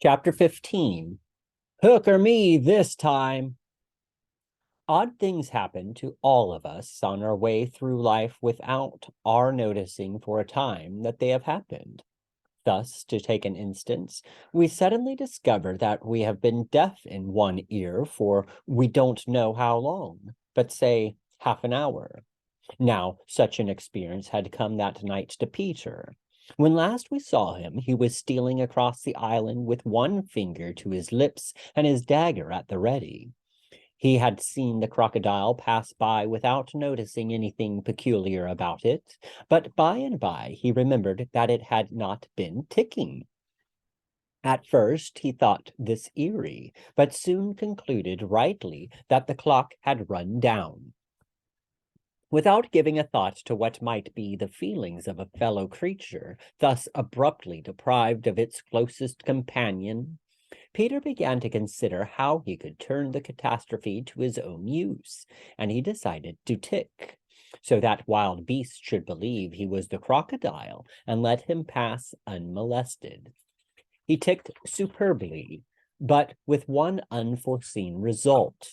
Chapter 15. Hook or me this time. Odd things happen to all of us on our way through life without our noticing for a time that they have happened. Thus, to take an instance, we suddenly discover that we have been deaf in one ear for we don't know how long, but say half an hour. Now, such an experience had come that night to Peter. When last we saw him, he was stealing across the island with one finger to his lips and his dagger at the ready. He had seen the crocodile pass by without noticing anything peculiar about it, but by and by he remembered that it had not been ticking. At first he thought this eerie, but soon concluded rightly that the clock had run down. Without giving a thought to what might be the feelings of a fellow creature, thus abruptly deprived of its closest companion, Peter began to consider how he could turn the catastrophe to his own use, and he decided to tick, so that wild beasts should believe he was the crocodile and let him pass unmolested. He ticked superbly, but with one unforeseen result.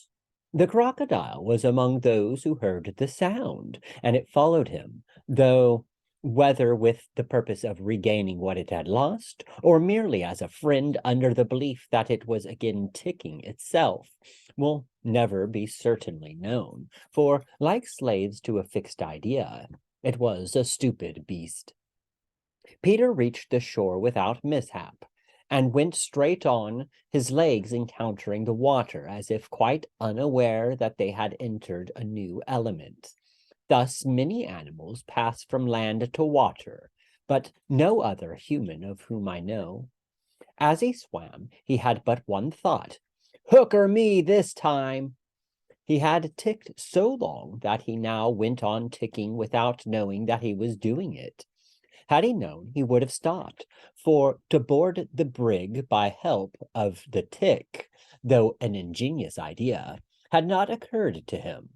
The crocodile was among those who heard the sound, and it followed him, though whether with the purpose of regaining what it had lost, or merely as a friend under the belief that it was again ticking itself, will never be certainly known, for, like slaves to a fixed idea, it was a stupid beast. Peter reached the shore without mishap, and went straight on, his legs encountering the water as if quite unaware that they had entered a new element. Thus many animals pass from land to water, but no other human of whom I know. As he swam, he had but one thought: hook or me this time. He had ticked so long that he now went on ticking without knowing that he was doing it. Had he known, he would have stopped, for to board the brig by help of the tick, though an ingenious idea, had not occurred to him.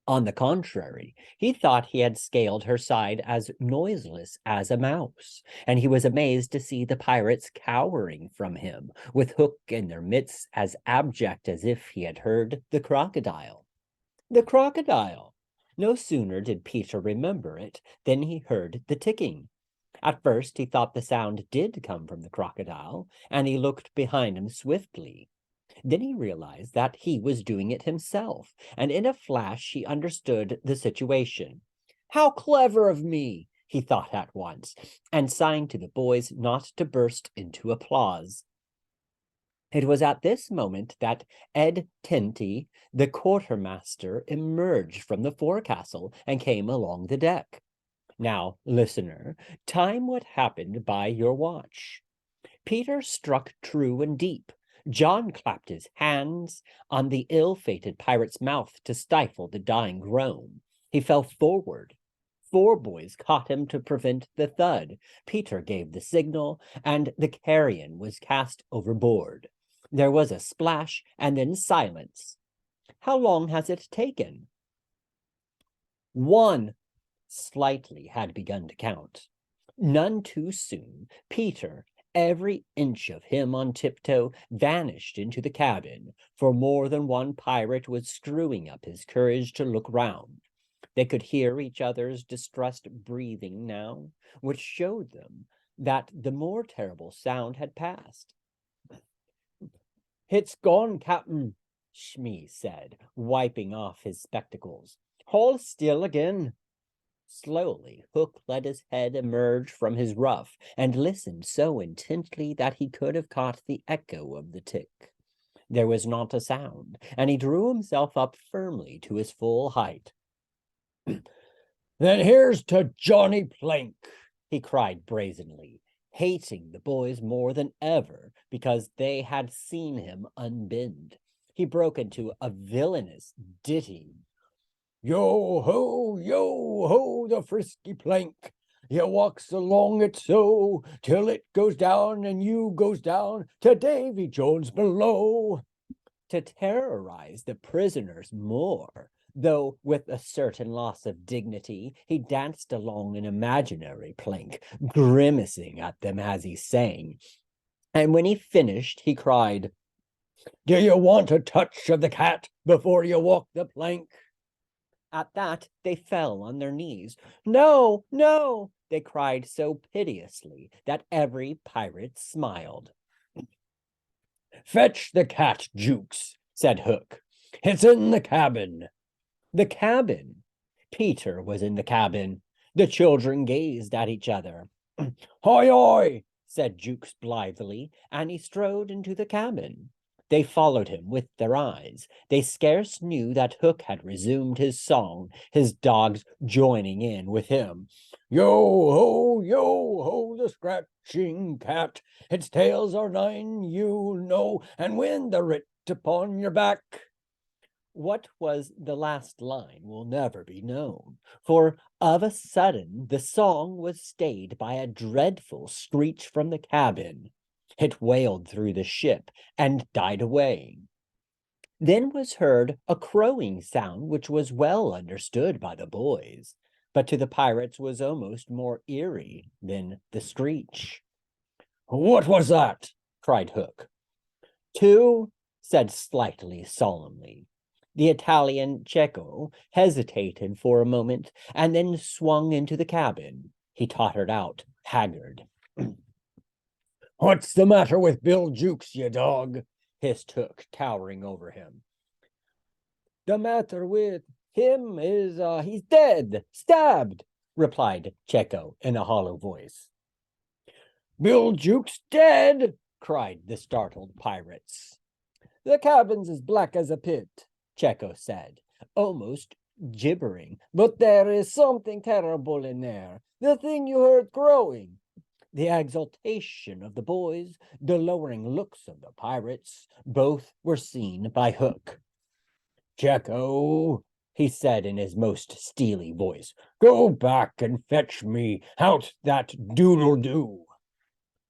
On the contrary, he thought he had scaled her side as noiseless as a mouse, and he was amazed to see the pirates cowering from him, with Hook in their midst as abject as if he had heard the crocodile. The crocodile! No sooner did Peter remember it than he heard the ticking. At first he thought the sound did come from the crocodile, and he looked behind him swiftly. Then he realized that he was doing it himself, and in a flash he understood the situation. How clever of me, he thought at once, and signed to the boys not to burst into applause. It was at this moment that Ed Tenty, the quartermaster, emerged from the forecastle and came along the deck. Now, listener, time what happened by your watch. Peter struck true and deep. John clapped his hands on the ill-fated pirate's mouth to stifle the dying groan. He fell forward. Four boys caught him to prevent the thud. Peter gave the signal, and the carrion was cast overboard. There was a splash, and then silence. How long has it taken? One slightly had begun to count. None too soon, Peter, every inch of him on tiptoe, vanished into the cabin, for more than one pirate was screwing up his courage to look round. They could hear each other's distressed breathing now, which showed them that the more terrible sound had passed. "It's gone, Captain," Smee said, wiping off his spectacles. "Hold still again." Slowly, Hook let his head emerge from his ruff and listened so intently that he could have caught the echo of the tick. There was not a sound, and he drew himself up firmly to his full height. "Then here's to Johnny Plank," he cried brazenly, hating the boys more than ever because they had seen him unbend. He broke into a villainous ditty. Yo ho, the frisky plank. You walks along it so, till it goes down and you goes down to Davy Jones below. To terrorize the prisoners more, though with a certain loss of dignity, he danced along an imaginary plank, grimacing at them as he sang. And when he finished, he cried, "Do you want a touch of the cat before you walk the plank?" At that, they fell on their knees. "No, no," they cried so piteously that every pirate smiled. "Fetch the cat, Jukes," said Hook. "It's in the cabin." The cabin. Peter was in the cabin. The children gazed at each other. "Hoy, hoy," said Jukes blithely, and he strode into the cabin. They followed him with their eyes. They scarce knew that Hook had resumed his song, his dogs joining in with him. Yo ho, the scratching cat. Its tails are 9, you know, and when the writ upon your back. What was the last line will never be known, for of a sudden the song was stayed by a dreadful screech from the cabin. It wailed through the ship and died away. Then was heard a crowing sound which was well understood by the boys, but to the pirates was almost more eerie than the screech. "What was that?" cried Hook. "Two," said slightly solemnly. The Italian Cecco hesitated for a moment and then swung into the cabin. He tottered out, haggard. "What's the matter with Bill Jukes, you dog?" hissed Hook, towering over him. "The matter with him is he's dead, stabbed," replied Cecco in a hollow voice. "Bill Jukes dead!" cried the startled pirates. "The cabin's as black as a pit," Cecco said, almost gibbering. "But there is something terrible in there. The thing you heard crowing." The exultation of the boys, the lowering looks of the pirates, both were seen by Hook. "Cecco," he said in his most steely voice, "go back and fetch me out that doodle-doo."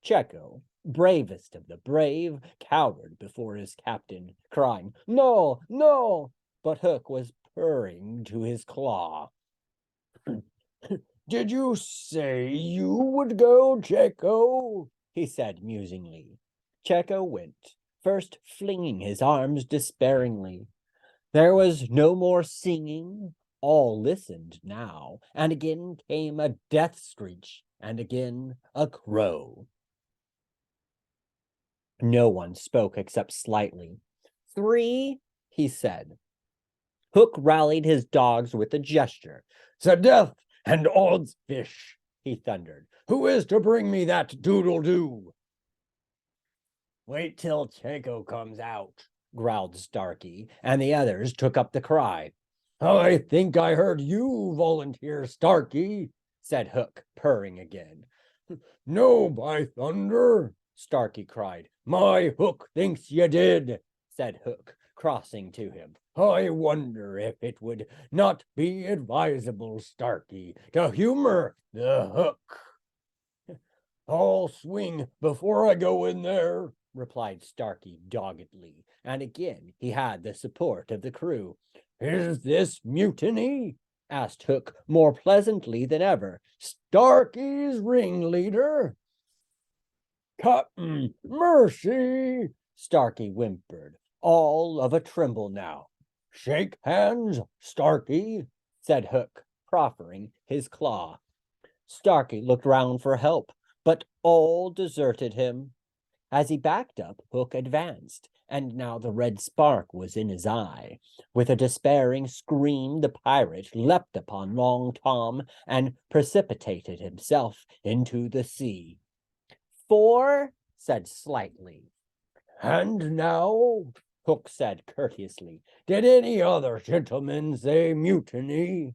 Cecco, bravest of the brave, cowered before his captain, crying, "No, no!" But Hook was purring to his claw. "Did you say you would go, Cecco?" he said musingly. Cecco went, first flinging his arms despairingly. There was no more singing. All listened now, and again came a death screech, and again a crow. No one spoke except slightly. "3," he said. Hook rallied his dogs with a gesture. "'Sdeath and odds fish," he thundered. "Who is to bring me that doodle-doo?" "Wait till Cecco comes out," growled Starkey, and the others took up the cry. "I think I heard you volunteer, Starkey," said Hook, purring again. "No, by thunder!" Starkey cried. "My Hook thinks you did," said Hook, crossing to him. "I wonder if it would not be advisable, Starkey, to humor the Hook." "I'll swing before I go in there," replied Starkey doggedly, and again he had the support of the crew. "Is this mutiny?" asked Hook more pleasantly than ever. "Starkey's ringleader?" "Captain, mercy!" Starkey whimpered, all of a tremble now. "Shake hands, Starkey," said Hook, proffering his claw. Starkey looked round for help, but all deserted him. As he backed up, Hook advanced, and now the red spark was in his eye. With a despairing scream, the pirate leapt upon Long Tom and precipitated himself into the sea. "4," said slightly. "And now," Hook said courteously, "did any other gentleman say mutiny?"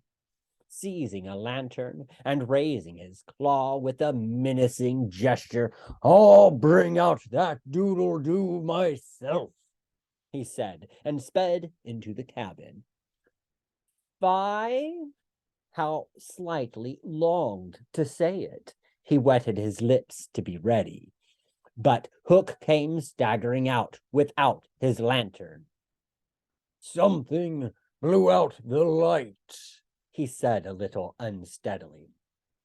Seizing a lantern and raising his claw with a menacing gesture, "I'll bring out that doodle-doo myself," he said, and sped into the cabin. 5? How slightly longed to say it. He wetted his lips to be ready. But Hook came staggering out without his lantern. "Something blew out the light," he said a little unsteadily.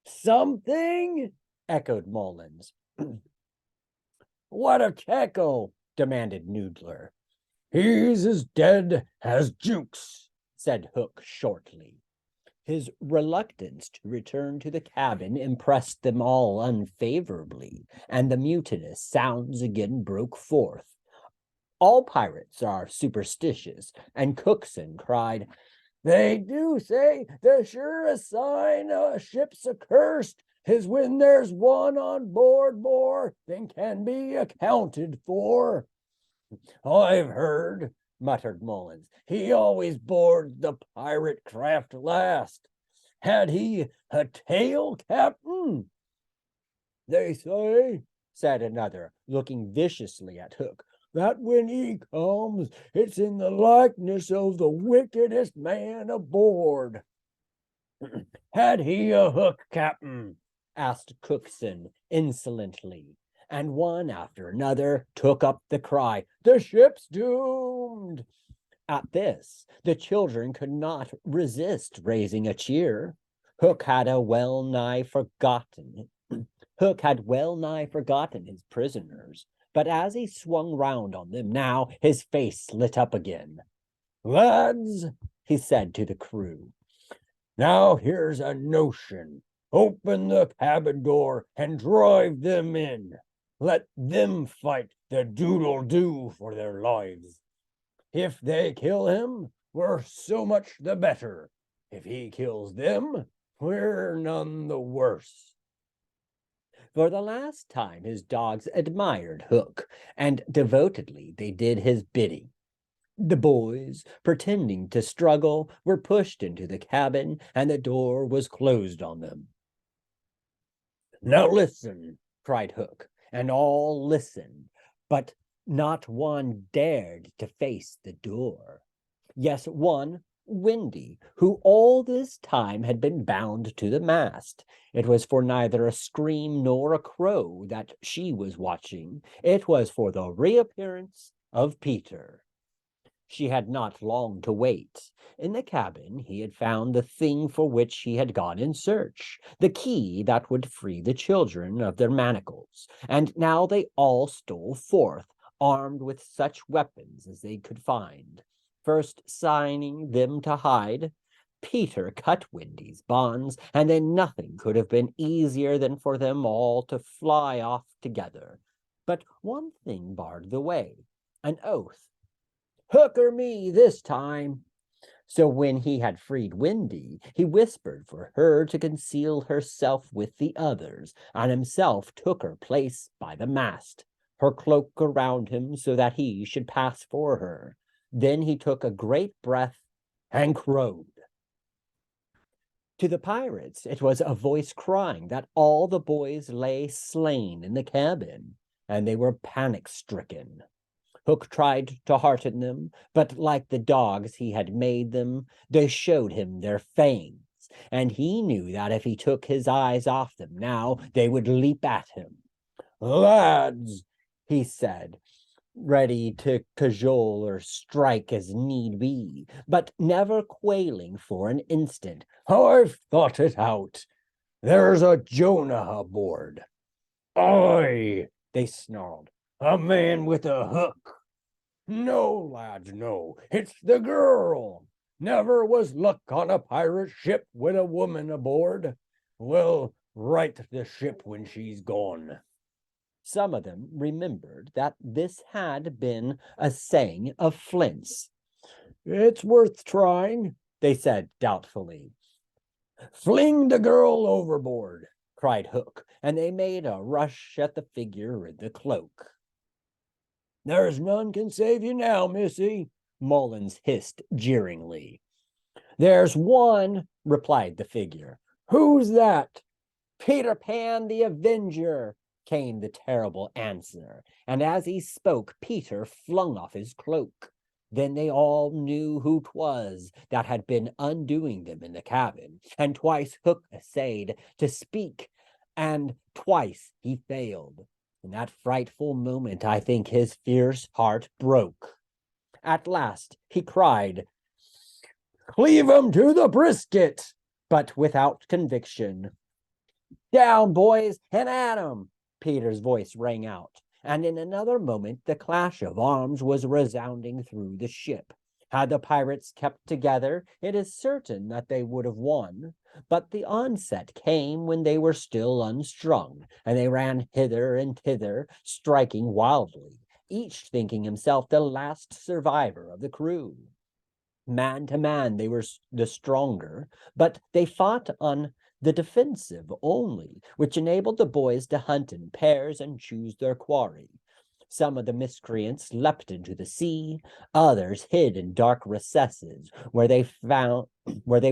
"Something?" echoed Mullins. What of Tekel? Demanded Noodler. He's as dead as Jukes, said Hook shortly. His reluctance to return to the cabin impressed them all unfavorably, and the mutinous sounds again broke forth. All pirates are superstitious, and Cookson cried, "They do say the surest sign a ship's accursed is when there's one on board more than can be accounted for." "I've heard," muttered Mullins, "he always boards the pirate craft last. Had he a tail, Captain?" "They say," said another, looking viciously at Hook, "that when he comes, it's in the likeness of the wickedest man aboard." "Had he a hook, Captain?" asked Cookson insolently, and one after another took up the cry, "The ship's doomed!" At this, the children could not resist raising a cheer. Hook had well nigh forgotten his prisoners, but as he swung round on them now, his face lit up again. "Lads," he said to the crew, "now here's a notion. Open the cabin door and drive them in. Let them fight the doodle-doo for their lives. If they kill him, we're so much the better. If he kills them, we're none the worse." For the last time, his dogs admired Hook, and devotedly they did his bidding. The boys, pretending to struggle, were pushed into the cabin, and the door was closed on them. "Now listen," cried Hook, and all listened, but not one dared to face the door. Yes, one, Windy, who all this time had been bound to the mast. It was for neither a scream nor a crow that she was watching. It was for the reappearance of Peter. She had not long to wait. In the cabin, he had found the thing for which he had gone in search, the key that would free the children of their manacles, and now they all stole forth, armed with such weapons as they could find. First signing them to hide, Peter cut Windy's bonds, and then nothing could have been easier than for them all to fly off together. But one thing barred the way, an oath. "Hook or me this time." So when he had freed Windy, he whispered for her to conceal herself with the others, and himself took her place by the mast, her cloak around him so that he should pass for her. Then he took a great breath and crowed. To the pirates, it was a voice crying that all the boys lay slain in the cabin, and they were panic-stricken. Hook tried to hearten them, but like the dogs he had made them, they showed him their fangs, and he knew that if he took his eyes off them now, they would leap at him. "Lads," he said, ready to cajole or strike as need be, but never quailing for an instant, "I've thought it out. There's a Jonah aboard." "Aye," they snarled, "a man with a hook." "No, lads, no, it's the girl. Never was luck on a pirate ship with a woman aboard. We'll right the ship when she's gone." Some of them remembered that this had been a saying of Flint's. "It's worth trying," they said doubtfully. "Fling the girl overboard," cried Hook, and they made a rush at the figure in the cloak. "There's none can save you now, missy," Mullins hissed jeeringly. "There's one," replied the figure. "Who's that?" "Peter Pan the Avenger," came the terrible answer, and as he spoke, Peter flung off his cloak. Then they all knew who 'twas that had been undoing them in the cabin, and twice Hook essayed to speak, and twice he failed. In that frightful moment, I think his fierce heart broke. At last he cried, "Cleave 'em to the brisket," but without conviction. "Down, boys, and at 'em!" Peter's voice rang out, and in another moment the clash of arms was resounding through the ship. Had the pirates kept together, it is certain that they would have won, but the onset came when they were still unstrung, and they ran hither and thither, striking wildly, each thinking himself the last survivor of the crew. Man to man, they were the stronger, but they fought on the defensive only, which enabled the boys to hunt in pairs and choose their quarry. Some of the miscreants leapt into the sea, others hid in dark recesses where they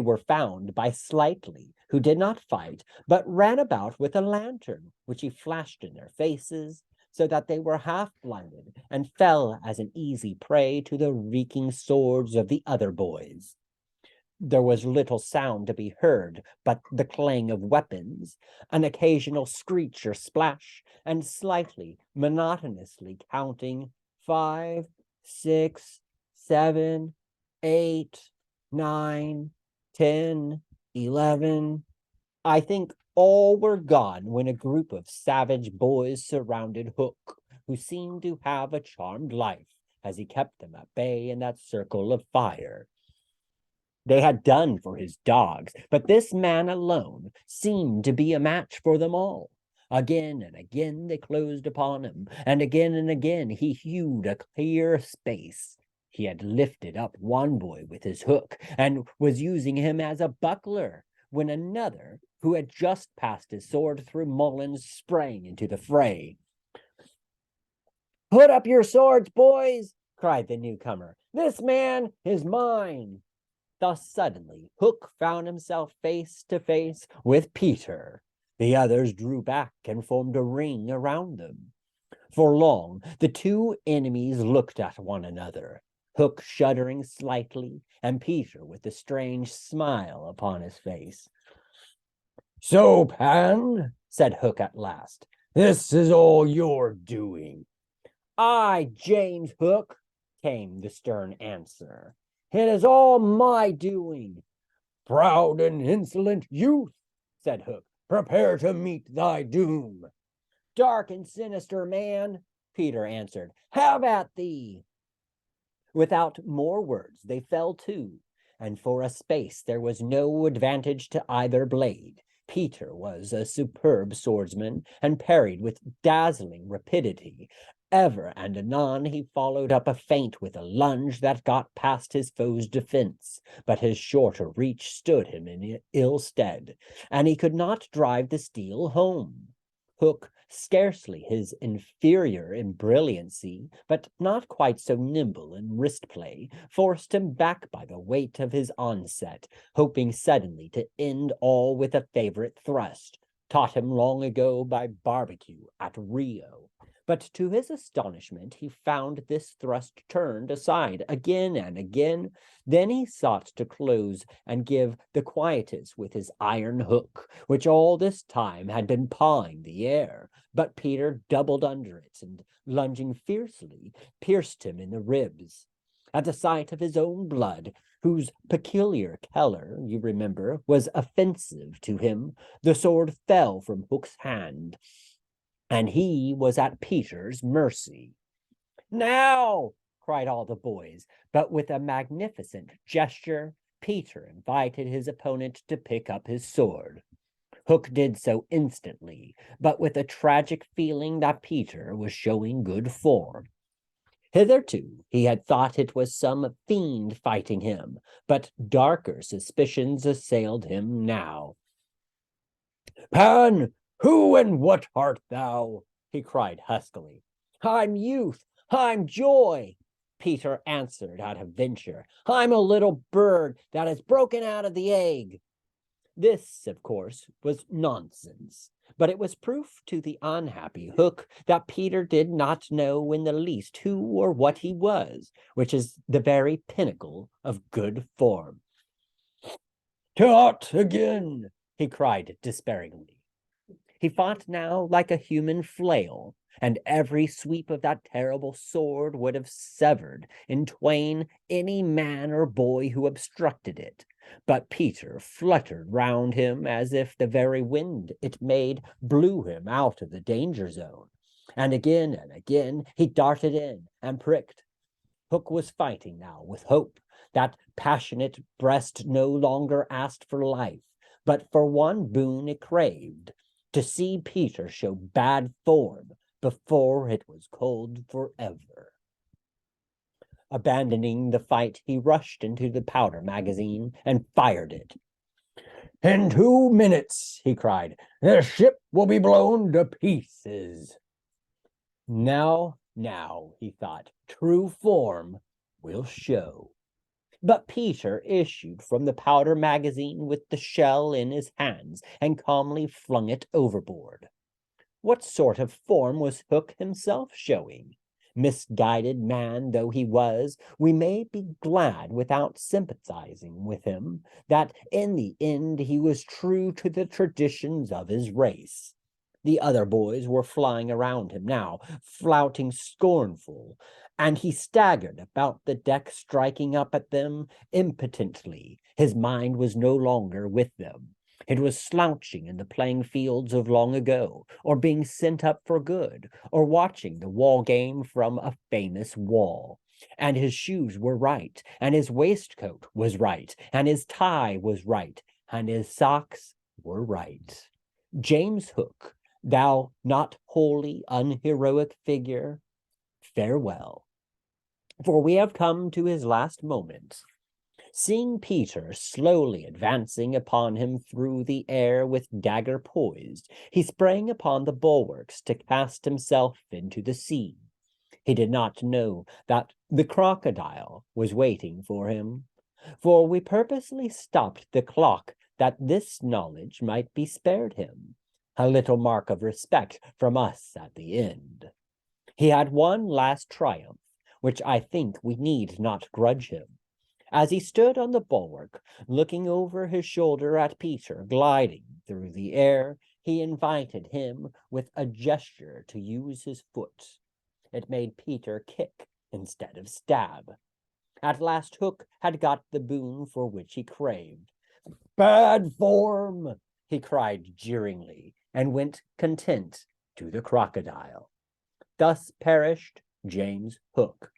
were found by Slightly, who did not fight, but ran about with a lantern, which he flashed in their faces, so that they were half blinded and fell as an easy prey to the reeking swords of the other boys. There was little sound to be heard but the clang of weapons, an occasional screech or splash, and Slightly, monotonously counting 5, 6, 7, 8, 9, 10, 11. I think all were gone when a group of savage boys surrounded Hook, who seemed to have a charmed life as he kept them at bay in that circle of fire. They had done for his dogs, but this man alone seemed to be a match for them all. Again and again they closed upon him, and again he hewed a clear space. He had lifted up one boy with his hook and was using him as a buckler, when another, who had just passed his sword through Mullins, sprang into the fray. "Put up your swords, boys!" cried the newcomer. "This man is mine." Thus suddenly Hook found himself face to face with Peter. The others drew back and formed a ring around them. For long the two enemies looked at one another, Hook shuddering slightly, and Peter with a strange smile upon his face. "So, Pan," said Hook at last, "this is all your doing." "Aye, James Hook," came the stern answer. "It is all my doing." "Proud and insolent youth," said Hook, "prepare to meet thy doom." "Dark and sinister man," Peter answered, "have at thee." Without more words they fell to, and for a space there was no advantage to either blade. Peter was a superb swordsman and parried with dazzling rapidity. Ever and anon he followed up a feint with a lunge that got past his foe's defense, but his shorter reach stood him in ill stead, and he could not drive the steel home. Hook, scarcely his inferior in brilliancy, but not quite so nimble in wrist play, forced him back by the weight of his onset, hoping suddenly to end all with a favorite thrust, taught him long ago by Barbecue at Rio. But to his astonishment, he found this thrust turned aside again and again. Then he sought to close and give the quietus with his iron hook, which all this time had been pawing the air. But Peter doubled under it and, lunging fiercely, pierced him in the ribs. At the sight of his own blood, whose peculiar color, you remember, was offensive to him, the sword fell from Hook's hand, and he was at Peter's mercy. "Now!" cried all the boys, but with a magnificent gesture, Peter invited his opponent to pick up his sword. Hook did so instantly, but with a tragic feeling that Peter was showing good form. Hitherto he had thought it was some fiend fighting him, but darker suspicions assailed him now. "Pan, who and what art thou?" he cried huskily. "I'm youth, I'm joy," Peter answered at a venture. "I'm a little bird that has broken out of the egg." This, of course, was nonsense, but it was proof to the unhappy Hook that Peter did not know in the least who or what he was, which is the very pinnacle of good form. "Tot again!" he cried despairingly. He fought now like a human flail, and every sweep of that terrible sword would have severed in twain any man or boy who obstructed it. But Peter fluttered round him as if the very wind it made blew him out of the danger zone. And again he darted in and pricked. Hook was fighting now with hope. That passionate breast no longer asked for life, but for one boon it craved, to see Peter show bad form before it was cold forever. Abandoning the fight, he rushed into the powder magazine and fired it. "In 2 minutes," he cried, "the ship will be blown to pieces." Now, he thought, true form will show. But Peter issued from the powder magazine with the shell in his hands and calmly flung it overboard. What sort of form was Hook himself showing? Misguided man though he was, we may be glad without sympathizing with him that in the end he was true to the traditions of his race. The other boys were flying around him now, flouting scornful, and he staggered about the deck, striking up at them impotently. His mind was no longer with them. It was slouching in the playing fields of long ago, or being sent up for good, or watching the wall game from a famous wall. And his shoes were right, and his waistcoat was right, and his tie was right, and his socks were right. James Hook, thou not wholly unheroic figure, farewell. For we have come to his last moment. Seeing Peter slowly advancing upon him through the air with dagger poised, he sprang upon the bulwarks to cast himself into the sea. He did not know that the crocodile was waiting for him, for we purposely stopped the clock that this knowledge might be spared him, a little mark of respect from us at the end. He had one last triumph, which I think we need not grudge him. As he stood on the bulwark, looking over his shoulder at Peter gliding through the air, he invited him with a gesture to use his foot. It made Peter kick instead of stab. At last Hook had got the boon for which he craved. "Bad form!" he cried jeeringly, and went content to the crocodile. Thus perished James Hook.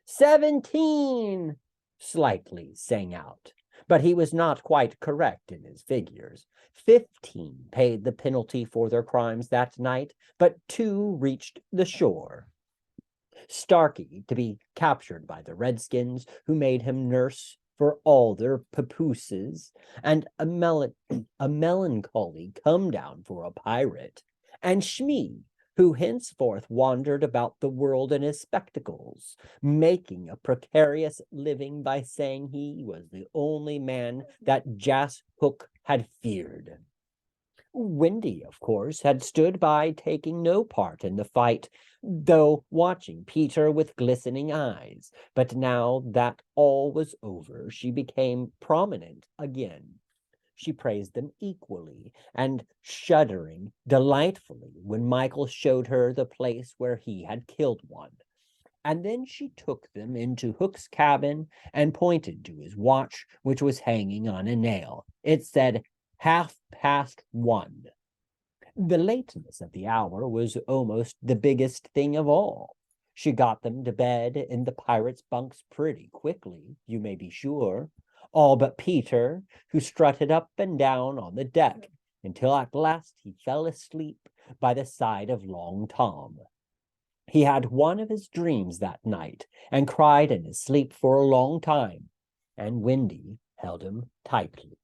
17! Slightly sang out, but he was not quite correct in his figures. 15 paid the penalty for their crimes that night, but 2 reached the shore. Starkey to be captured by the Redskins, who made him nurse for all their papooses, and a melancholy come down for a pirate, and Smee, who henceforth wandered about the world in his spectacles, making a precarious living by saying he was the only man that Jas Hook had feared. Windy, of course, had stood by, taking no part in the fight, though watching Peter with glistening eyes. But now that all was over, she became prominent again. She praised them equally, and shuddering delightfully when Michael showed her the place where he had killed one. And then she took them into Hook's cabin and pointed to his watch, which was hanging on a nail. It said 1:30. The lateness of the hour was almost the biggest thing of all. She got them to bed in the pirates' bunks pretty quickly, you may be sure, all but Peter, who strutted up and down on the deck until at last he fell asleep by the side of Long Tom. He had one of his dreams that night and cried in his sleep for a long time, and Windy held him tightly.